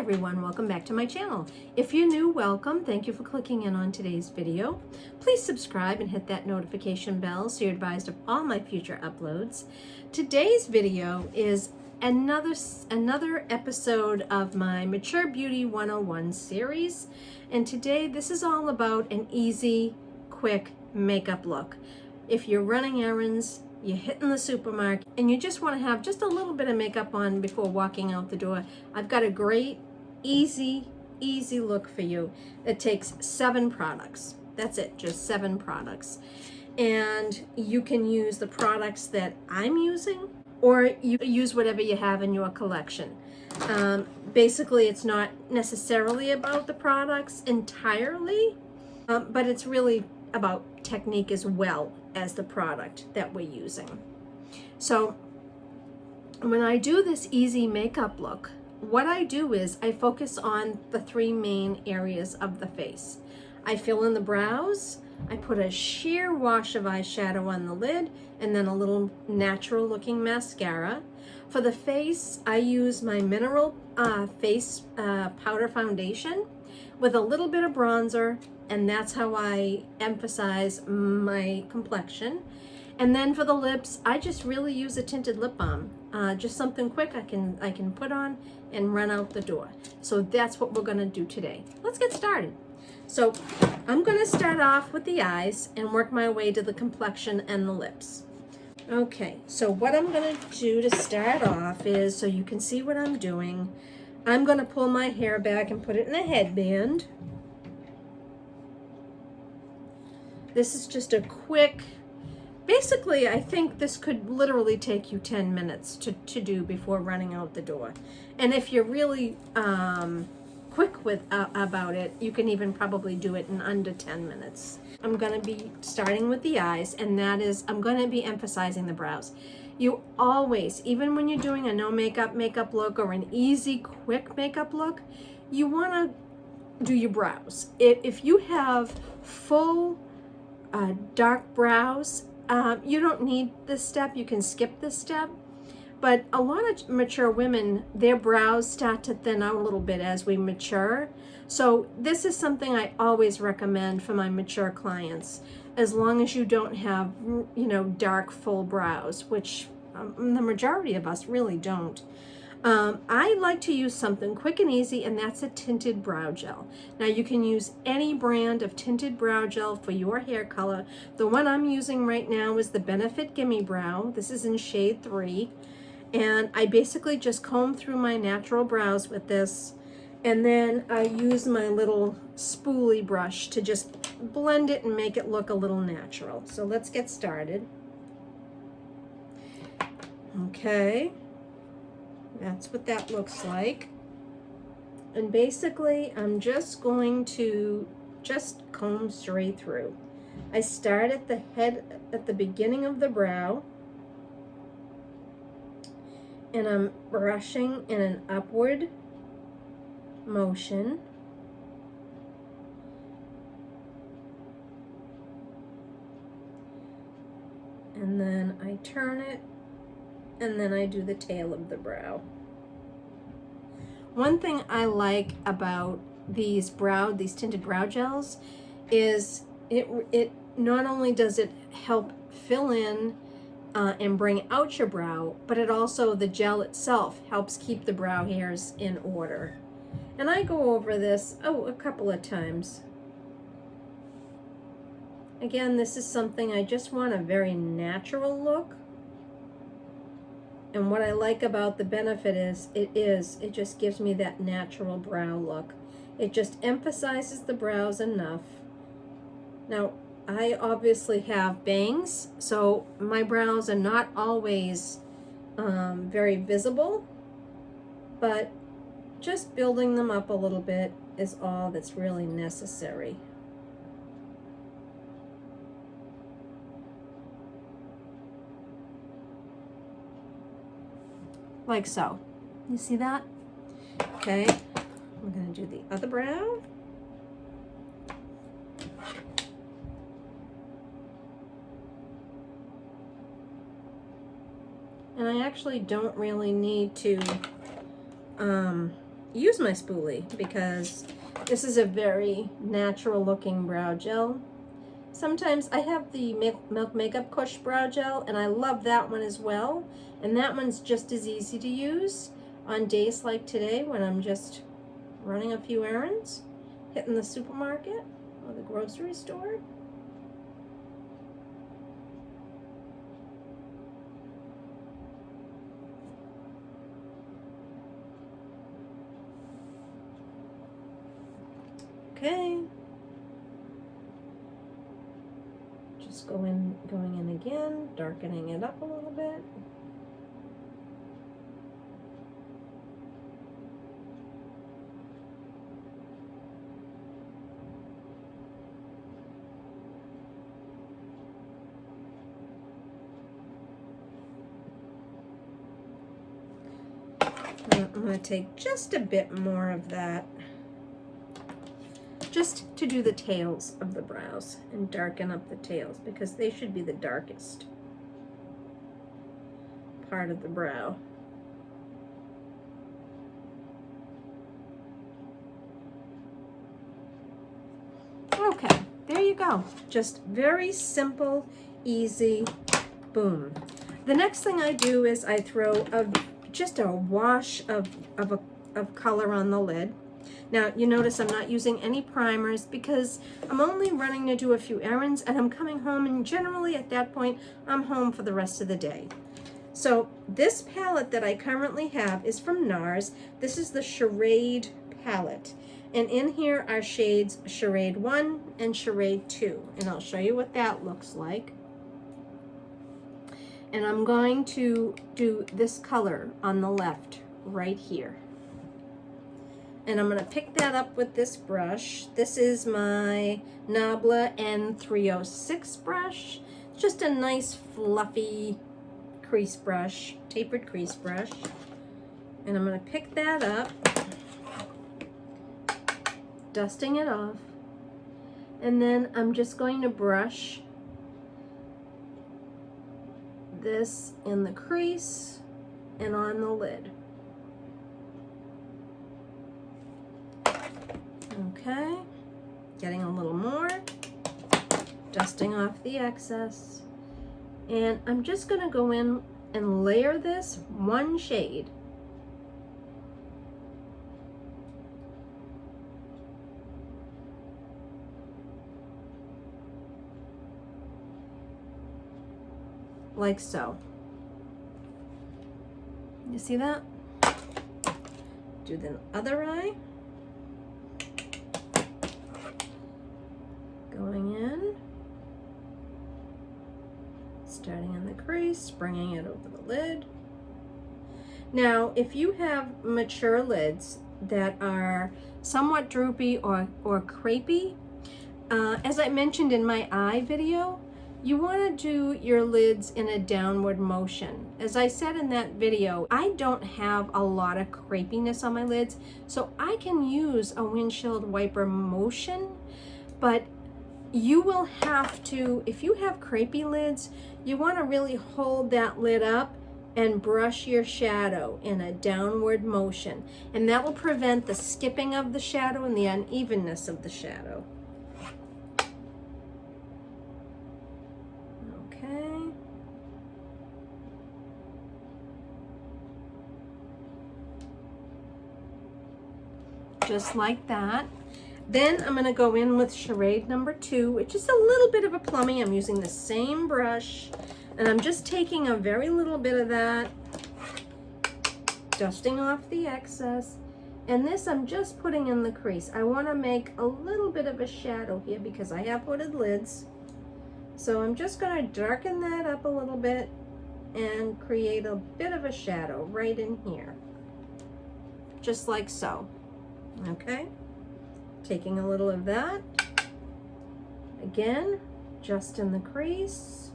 everyone, welcome back to my channel. If you're new, welcome. Thank you for clicking in on today's video. Please subscribe and hit that notification bell so you're advised of all my future uploads. Today's video is another episode of my Mature Beauty 101 series. And today this is all about an easy, quick makeup look. If you're running errands, you're hitting the supermarket, and you just want to have just a little bit of makeup on before walking out the door, I've got a great, easy look for you. It takes 7 products. That's it, just 7 products. And you can use the products that I'm using, or you use whatever you have in your collection. Basically, it's not necessarily about the products entirely, but it's really about technique as well as the product that we're using. So when I do this easy makeup look, what I do is I focus on the 3 main areas of the face. I fill in the brows, I put a sheer wash of eyeshadow on the lid, and then a little natural looking mascara. For the face, I use my mineral face powder foundation with a little bit of bronzer, and that's how I emphasize my complexion. And then for the lips, I just really use a tinted lip balm, just something quick I can put on and run out the door. So that's what we're gonna do today. Let's get started. So I'm gonna start off with the eyes and work my way to the complexion and the lips. Okay, so what I'm gonna do to start off is, so you can see what I'm doing, I'm gonna pull my hair back and put it in a headband. This is just a quick, basically I think this could literally take you 10 minutes to do before running out the door. And if you're really quick with about it, you can even probably do it in under 10 minutes. I'm gonna be starting with the eyes, and that is, I'm gonna be emphasizing the brows. You always, even when you're doing a no makeup look or an easy, quick makeup look, you wanna do your brows. If you have full dark brows, you don't need this step, you can skip this step. But a lot of mature women, their brows start to thin out a little bit as we mature. So this is something I always recommend for my mature clients, as long as you don't have, dark full brows, which the majority of us really don't. I like to use something quick and easy, and that's a tinted brow gel. Now you can use any brand of tinted brow gel for your hair color. The one I'm using right now is the Benefit Gimme Brow. This is in shade 3. And I basically just comb through my natural brows with this, and then I use my little spoolie brush to just blend it and make it look a little natural. So let's get started. Okay. That's what that looks like. And basically, I'm just going to just comb straight through. I start at the head, at the beginning of the brow, and I'm brushing in an upward motion. And then I turn it, and then I do the tail of the brow. One thing I like about these tinted brow gels is it not only does it help fill in and bring out your brow, but it also, the gel itself helps keep the brow hairs in order. And I go over this a couple of times. Again, this is something I just want a very natural look. And what I like about the Benefit is it just gives me that natural brow look. It just emphasizes the brows enough. Now, I obviously have bangs, so my brows are not always very visible, but just building them up a little bit is all that's really necessary. Like so. You see that? Okay, I'm gonna do the other brow. And I actually don't really need to use my spoolie because this is a very natural looking brow gel. Sometimes I have the Milk Makeup Kush brow gel, and I love that one as well. And that one's just as easy to use on days like today when I'm just running a few errands, hitting the supermarket or the grocery store. Okay. Just going in again, darkening it up a little bit. I'm going to take just a bit more of that, just to do the tails of the brows and darken up the tails because they should be the darkest part of the brow. Okay, there you go. Just very simple, easy, boom. The next thing I do is I throw just a wash of color on the lid. Now, you notice I'm not using any primers because I'm only running to do a few errands and I'm coming home, and generally at that point, I'm home for the rest of the day. So this palette that I currently have is from NARS. This is the Charade palette. And in here are shades Charade 1 and Charade 2. And I'll show you what that looks like. And I'm going to do this color on the left right here. And I'm going to pick that up with this brush. This is my Nabla N306 brush. It's just a nice fluffy crease brush, tapered crease brush. And I'm going to pick that up, dusting it off. And then I'm just going to brush this in the crease and on the lid. Okay, getting a little more, dusting off the excess. And I'm just going to go in and layer this one shade. Like so. You see that? Do the other eye. Going in, starting in the crease, bringing it over the lid. Now, if you have mature lids that are somewhat droopy or crepey, as I mentioned in my eye video, you want to do your lids in a downward motion. As I said in that video, I don't have a lot of crepiness on my lids, so I can use a windshield wiper motion, but you will have to, if you have crepey lids, you want to really hold that lid up and brush your shadow in a downward motion. And that will prevent the skipping of the shadow and the unevenness of the shadow. Okay. Just like that. Then I'm going to go in with Charade number 2, which is a little bit of a plummy. I'm using the same brush, and I'm just taking a very little bit of that, dusting off the excess. And this I'm just putting in the crease. I want to make a little bit of a shadow here because I have hooded lids. So I'm just going to darken that up a little bit and create a bit of a shadow right in here. Just like so. Okay? Taking a little of that, again, just in the crease,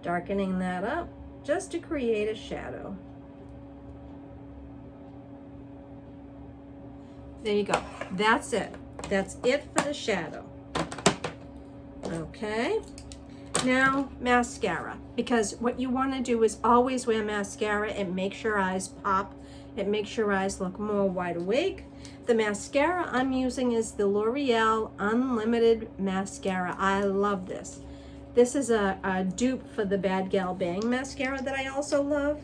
darkening that up just to create a shadow. There you go. That's it. That's it for the shadow. Okay. Now, mascara, because what you want to do is always wear mascara and make your eyes pop It makes your eyes look more wide awake. The mascara I'm using is the L'Oreal Unlimited Mascara. I love this. This is a dupe for the Bad Gal Bang mascara that I also love.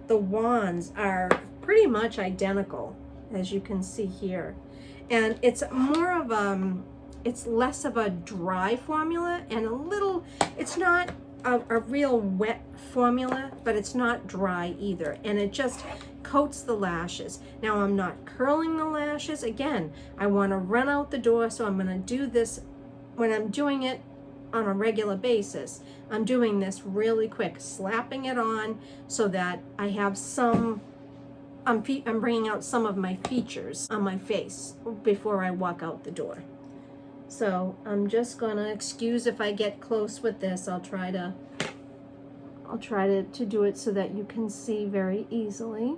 The wands are pretty much identical, as you can see here. And it's more of it's less of a dry formula and a little, it's not a real wet formula, but it's not dry either. And it just coats the lashes. Now I'm not curling the lashes. Again, I want to run out the door, so I'm going to do this when I'm doing it on a regular basis. I'm doing this really quick, slapping it on so that I have some, I'm bringing out some of my features on my face before I walk out the door. So I'm just gonna, excuse if I get close with this. I'll try to do it so that you can see very easily.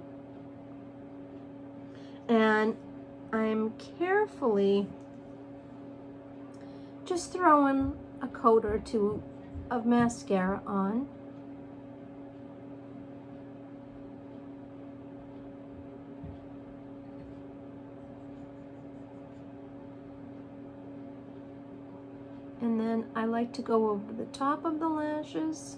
And I'm carefully just throwing a coat or two of mascara on. And then I like to go over the top of the lashes.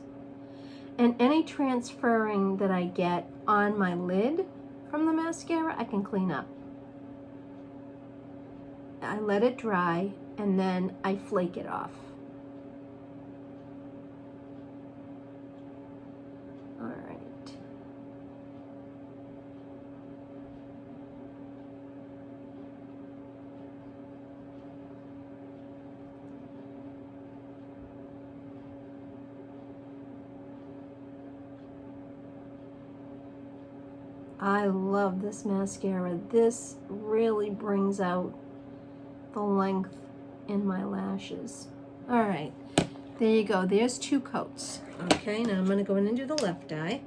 And any transferring that I get on my lid from the mascara, I can clean up. I let it dry and then I flake it off. All right. I love this mascara. This really brings out the length in my lashes. All right, there you go. There's 2 coats. Okay, now I'm going to go in and do the left eye.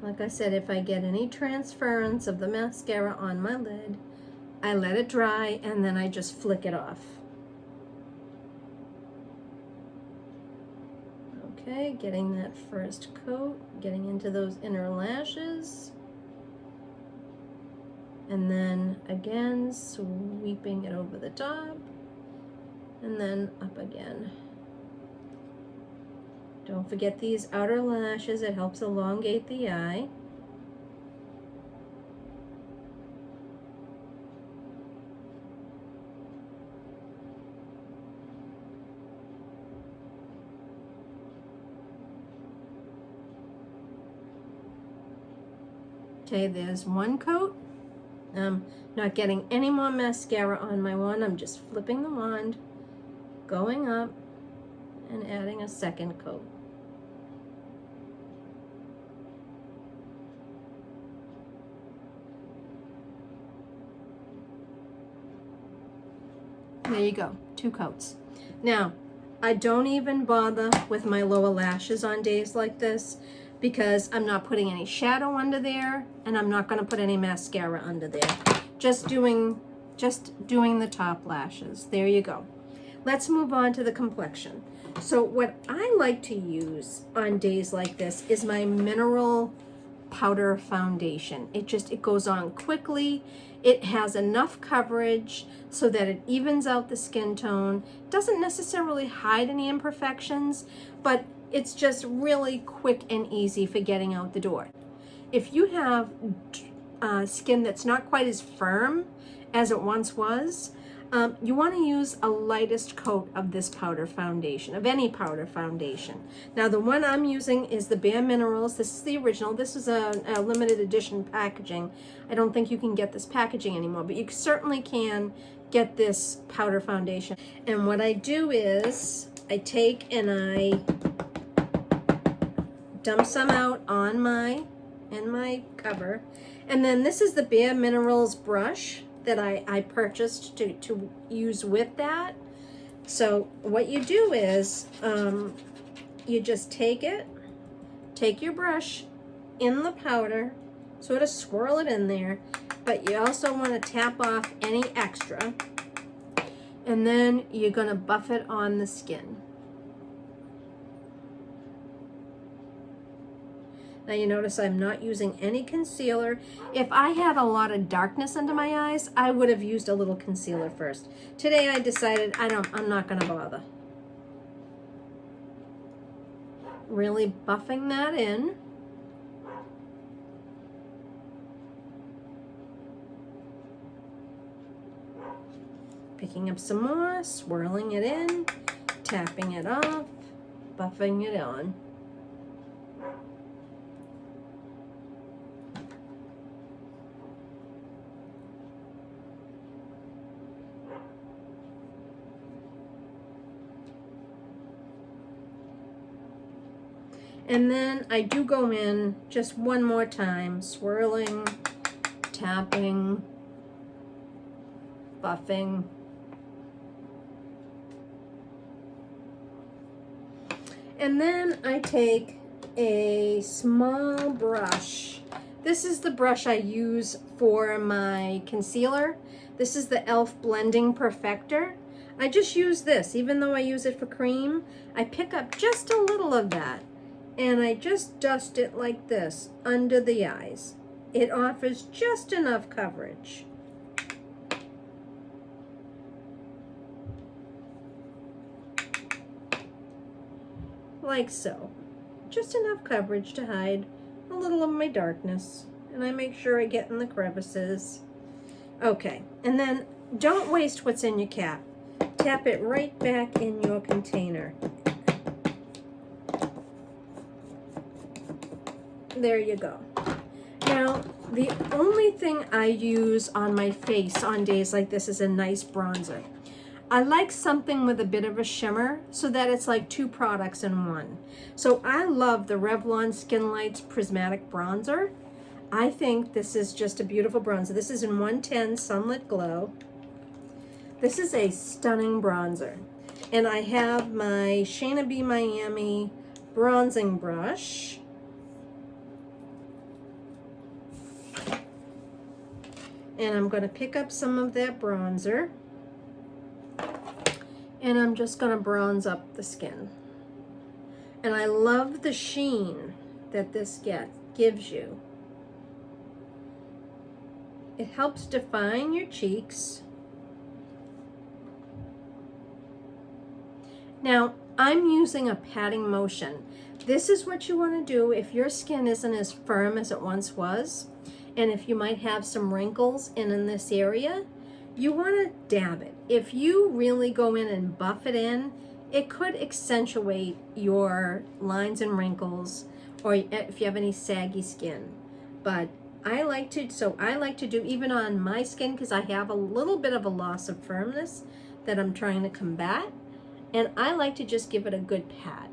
Like I said, if I get any transference of the mascara on my lid, I let it dry and then I just flick it off. Okay, getting that first coat, getting into those inner lashes. And then again, sweeping it over the top and then up again. Don't forget these outer lashes, it helps elongate the eye. Okay, there's 1 coat. I'm not getting any more mascara on my wand. I'm just flipping the wand, going up, and adding a 2nd coat. There you go, 2 coats. Now, I don't even bother with my lower lashes on days like this because I'm not putting any shadow under there and I'm not going to put any mascara under there. Just doing the top lashes. There you go. Let's move on to the complexion. So what I like to use on days like this is my mineral powder foundation. It goes on quickly. It has enough coverage so that it evens out the skin tone. Doesn't necessarily hide any imperfections, but it's just really quick and easy for getting out the door. If you have skin that's not quite as firm as it once was, you want to use a lightest coat of this powder foundation, of any powder foundation. Now the one I'm using is the Bare Minerals. This is the original. This is a limited edition packaging. I don't think you can get this packaging anymore, but you certainly can get this powder foundation. And what I do is I take and I dump some out on in my cover. And then this is the Bare Minerals brush that I purchased to use with that. So what you do is you just take your brush in the powder, sort of swirl it in there, but you also want to tap off any extra. And then you're going to buff it on the skin. Now you notice I'm not using any concealer. If I had a lot of darkness under my eyes, I would have used a little concealer first. Today I decided I'm not going to bother. Really buffing that in. Picking up some more, swirling it in, tapping it off, buffing it on. And then I do go in just one more time, swirling, tapping, buffing. And then I take a small brush. This is the brush I use for my concealer. This is the e.l.f. Blending Perfector. I just use this, even though I use it for cream. I pick up just a little of that, and I just dust it like this under the eyes. It offers just enough coverage. Like so. Just enough coverage to hide a little of my darkness. And I make sure I get in the crevices. Okay, and then don't waste what's in your cap. Tap it right back in your container. There you go. Now, the only thing I use on my face on days like this is a nice bronzer. I like something with a bit of a shimmer so that it's like two products in one. So I love the Revlon Skin Lights Prismatic Bronzer. I think this is just a beautiful bronzer. This is in 110 Sunlit Glow. This is a stunning bronzer. And I have my Shayna B. Miami bronzing brush. And I'm going to pick up some of that bronzer. And I'm just going to bronze up the skin. And I love the sheen that this gives you. It helps define your cheeks. Now, I'm using a patting motion. This is what you want to do if your skin isn't as firm as it once was, and if you might have some wrinkles in this area. You want to dab it. If you really go in and buff it in, it could accentuate your lines and wrinkles, or if you have any saggy skin. But I like to do even on my skin, because I have a little bit of a loss of firmness that I'm trying to combat, and I like to just give it a good pat,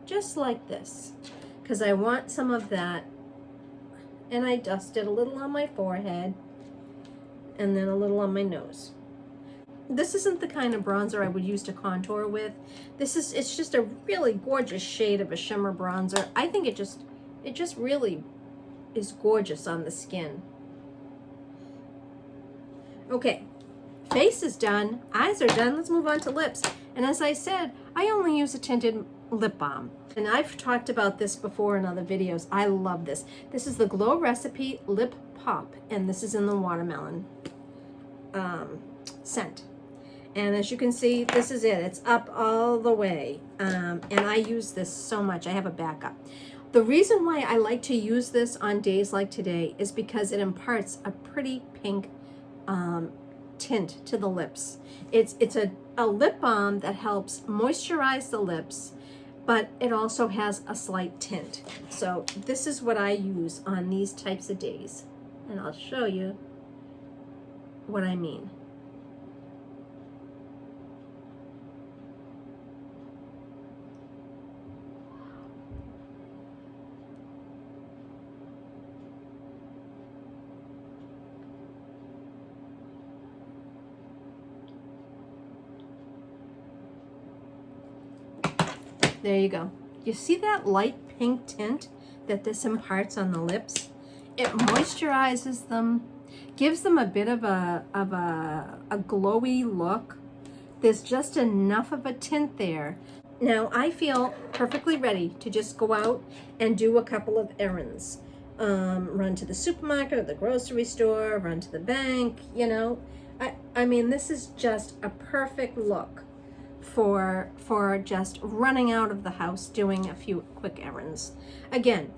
just like this, because I want some of that. And I dust it a little on my forehead, and then a little on my nose. This isn't the kind of bronzer I would use to contour with. It's just a really gorgeous shade of a shimmer bronzer. I think it just really is gorgeous on the skin. Okay, face is done, eyes are done. Let's move on to lips. And as I said, I only use a tinted lip balm. And I've talked about this before in other videos. I love this. This is the Glow Recipe Lip Pop, and this is in the watermelon scent. And as you can see, this is it. It's up all the way. And I use this so much. I have a backup. The reason why I like to use this on days like today is because it imparts a pretty pink tint to the lips. It's a lip balm that helps moisturize the lips, but it also has a slight tint. So this is what I use on these types of days. And I'll show you what I mean. There you go. You see that light pink tint that this imparts on the lips? It moisturizes them. Gives them a bit of a glowy look. There's just enough of a tint there. Now I feel perfectly ready to just go out and do a couple of errands. Run to the supermarket or the grocery store, run to the bank, you know. I mean, this is just a perfect look for just running out of the house, doing a few quick errands. Again,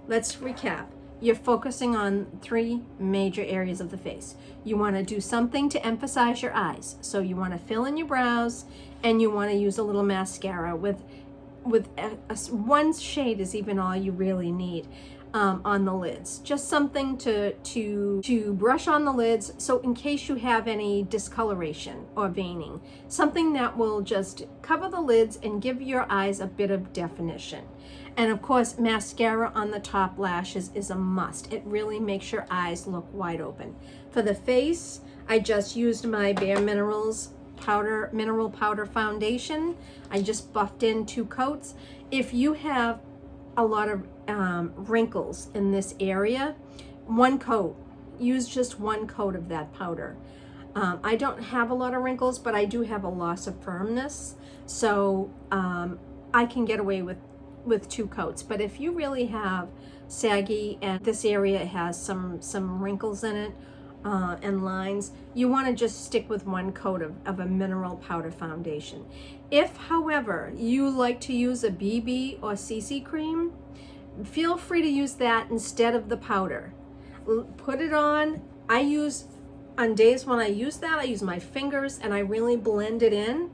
let's recap. You're focusing on 3 major areas of the face. You want to do something to emphasize your eyes. So you want to fill in your brows, and you want to use a little mascara with one shade is even all you really need. On the lids, just something to brush on the lids, so in case you have any discoloration or veining, something that will just cover the lids and give your eyes a bit of definition. And of course, mascara on the top lashes is a must. It really makes your eyes look wide open. For the face, I just used my Bare Minerals mineral powder foundation. I just buffed in 2 coats. If you have a lot of wrinkles in this area, 1 coat. Use just 1 coat of that powder. I don't have a lot of wrinkles, but I do have a loss of firmness, so I can get away with 2 coats. But if you really have saggy and this area has some wrinkles in it and lines, you want to just stick with 1 coat of a mineral powder foundation. If, however, you like to use a BB or CC cream, feel free to use that instead of the powder. Put it on. On days when I use that, I use my fingers and I really blend it in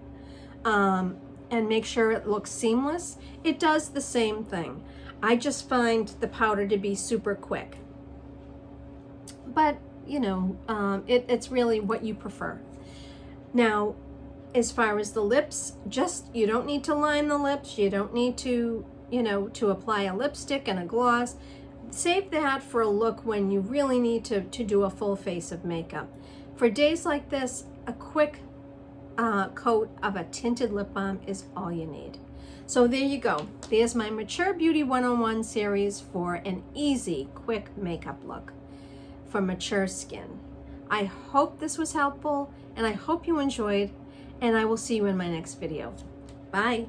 and make sure it looks seamless. It does the same thing. I just find the powder to be super quick. But, you know, it's really what you prefer. Now, as far as the lips, you don't need to line the lips. You don't need to, you know, to apply a lipstick and a gloss. Save that for a look when you really need to do a full face of makeup. For days like this, a quick coat of a tinted lip balm is all you need. So there you go. There's my Mature Beauty 101 series for an easy, quick makeup look for mature skin. I hope this was helpful, and I hope you enjoyed, and I will see you in my next video. Bye.